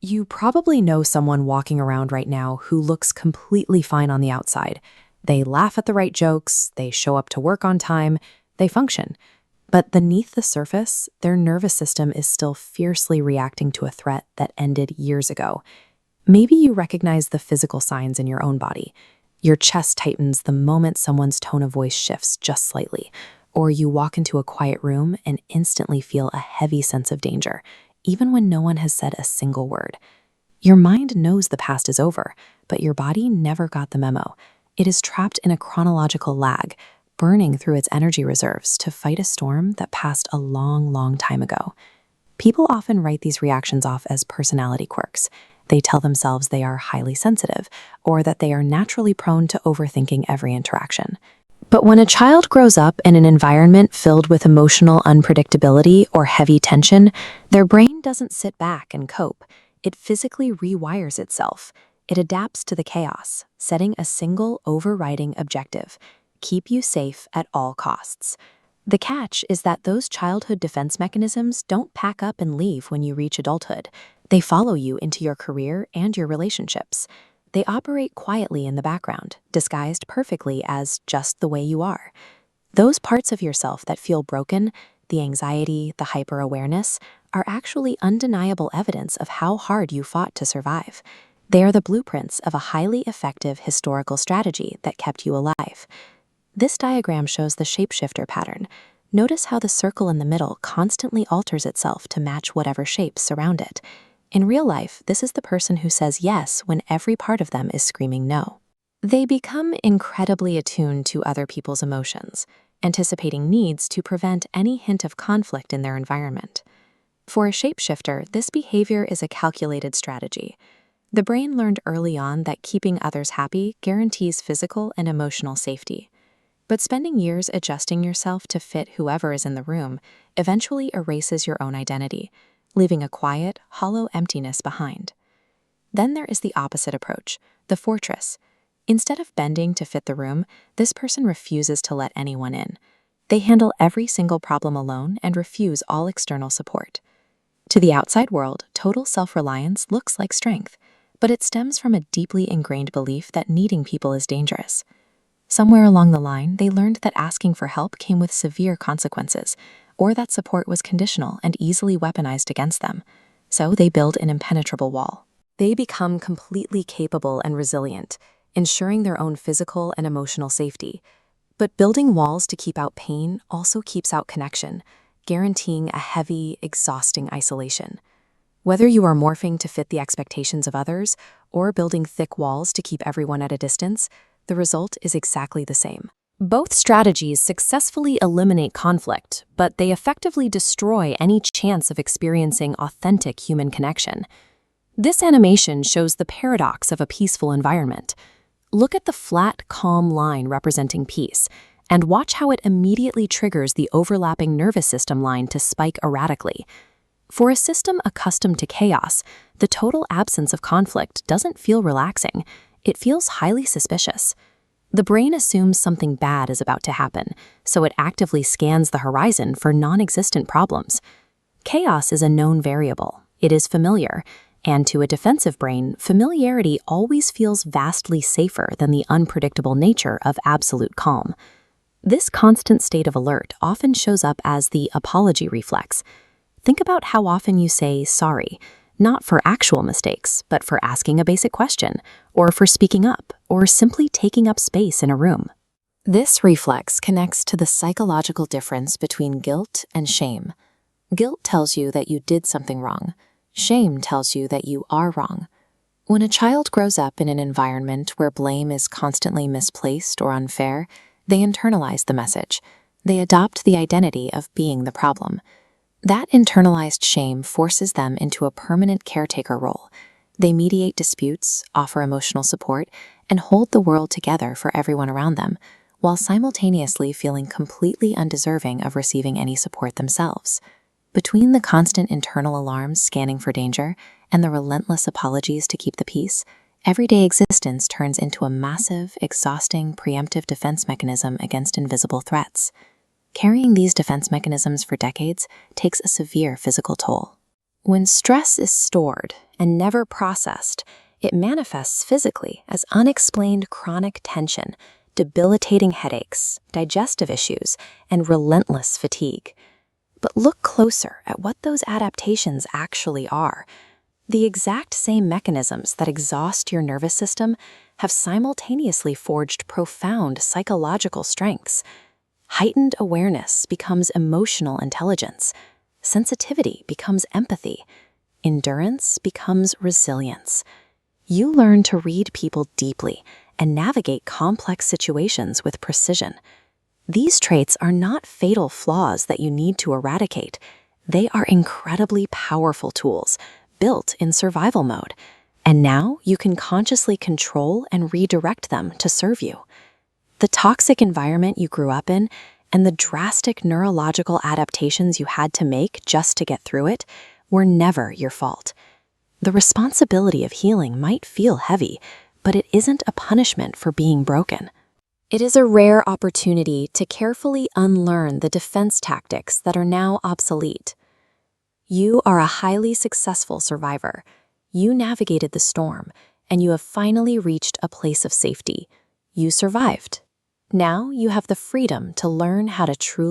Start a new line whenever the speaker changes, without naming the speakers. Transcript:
You probably know someone walking around right now who looks completely fine on the outside. They laugh at the right jokes, they show up to work on time, they function. But beneath the surface, their nervous system is still fiercely reacting to a threat that ended years ago. Maybe you recognize the physical signs in your own body. Your chest tightens the moment someone's tone of voice shifts just slightly, or you walk into a quiet room and instantly feel a heavy sense of danger, even when no one has said a single word. Your mind knows the past is over, but your body never got the memo. It is trapped in a chronological lag, burning through its energy reserves to fight a storm that passed a long, long time ago. People often write these reactions off as personality quirks. They tell themselves they are highly sensitive, or that they are naturally prone to overthinking every interaction. But when a child grows up in an environment filled with emotional unpredictability or heavy tension, their brain doesn't sit back and cope. It physically rewires itself. It adapts to the chaos, setting a single overriding objective: keep you safe at all costs. The catch is that those childhood defense mechanisms don't pack up and leave when you reach adulthood. They follow you into your career and your relationships. They operate quietly in the background, disguised perfectly as just the way you are. Those parts of yourself that feel broken, the anxiety, the hyper-awareness, are actually undeniable evidence of how hard you fought to survive. They are the blueprints of a highly effective historical strategy that kept you alive. This diagram shows the shapeshifter pattern. Notice how the circle in the middle constantly alters itself to match whatever shapes surround it. In real life, this is the person who says yes when every part of them is screaming no. They become incredibly attuned to other people's emotions, anticipating needs to prevent any hint of conflict in their environment. For a shapeshifter, this behavior is a calculated strategy. The brain learned early on that keeping others happy guarantees physical and emotional safety. But spending years adjusting yourself to fit whoever is in the room eventually erases your own identity, leaving a quiet, hollow emptiness behind. Then there is the opposite approach, the fortress. Instead of bending to fit the room, this person refuses to let anyone in. They handle every single problem alone and refuse all external support. To the outside world, total self-reliance looks like strength, but it stems from a deeply ingrained belief that needing people is dangerous. Somewhere along the line, they learned that asking for help came with severe consequences, or that support was conditional and easily weaponized against them. So they build an impenetrable wall. They become completely capable and resilient, ensuring their own physical and emotional safety. But building walls to keep out pain also keeps out connection, guaranteeing a heavy, exhausting isolation. Whether you are morphing to fit the expectations of others or building thick walls to keep everyone at a distance, the result is exactly the same. Both strategies successfully eliminate conflict, but they effectively destroy any chance of experiencing authentic human connection. This animation shows the paradox of a peaceful environment. Look at the flat, calm line representing peace, and watch how it immediately triggers the overlapping nervous system line to spike erratically. For a system accustomed to chaos, the total absence of conflict doesn't feel relaxing. It feels highly suspicious. The brain assumes something bad is about to happen, so it actively scans the horizon for non-existent problems. Chaos is a known variable. It is familiar, and to a defensive brain, familiarity always feels vastly safer than the unpredictable nature of absolute calm. This constant state of alert often shows up as the apology reflex. Think about how often you say sorry, not for actual mistakes, but for asking a basic question, or for speaking up, or simply taking up space in a room. This reflex connects to the psychological difference between guilt and shame. Guilt tells you that you did something wrong. Shame tells you that you are wrong. When a child grows up in an environment where blame is constantly misplaced or unfair, they internalize the message. They adopt the identity of being the problem. That internalized shame forces them into a permanent caretaker role. They mediate disputes, offer emotional support, and hold the world together for everyone around them, while simultaneously feeling completely undeserving of receiving any support themselves. Between the constant internal alarms scanning for danger and the relentless apologies to keep the peace, everyday existence turns into a massive, exhausting, preemptive defense mechanism against invisible threats. Carrying these defense mechanisms for decades takes a severe physical toll. When stress is stored and never processed, it manifests physically as unexplained chronic tension, debilitating headaches, digestive issues, and relentless fatigue. But look closer at what those adaptations actually are. The exact same mechanisms that exhaust your nervous system have simultaneously forged profound psychological strengths. Heightened awareness becomes emotional intelligence. Sensitivity becomes empathy. Endurance becomes resilience. You learn to read people deeply and navigate complex situations with precision. These traits are not fatal flaws that you need to eradicate. They are incredibly powerful tools, built in survival mode. And now you can consciously control and redirect them to serve you. The toxic environment you grew up in and the drastic neurological adaptations you had to make just to get through it were never your fault. The responsibility of healing might feel heavy, but it isn't a punishment for being broken. It is a rare opportunity to carefully unlearn the defense tactics that are now obsolete. You are a highly successful survivor. You navigated the storm, and you have finally reached a place of safety. You survived. Now you have the freedom to learn how to truly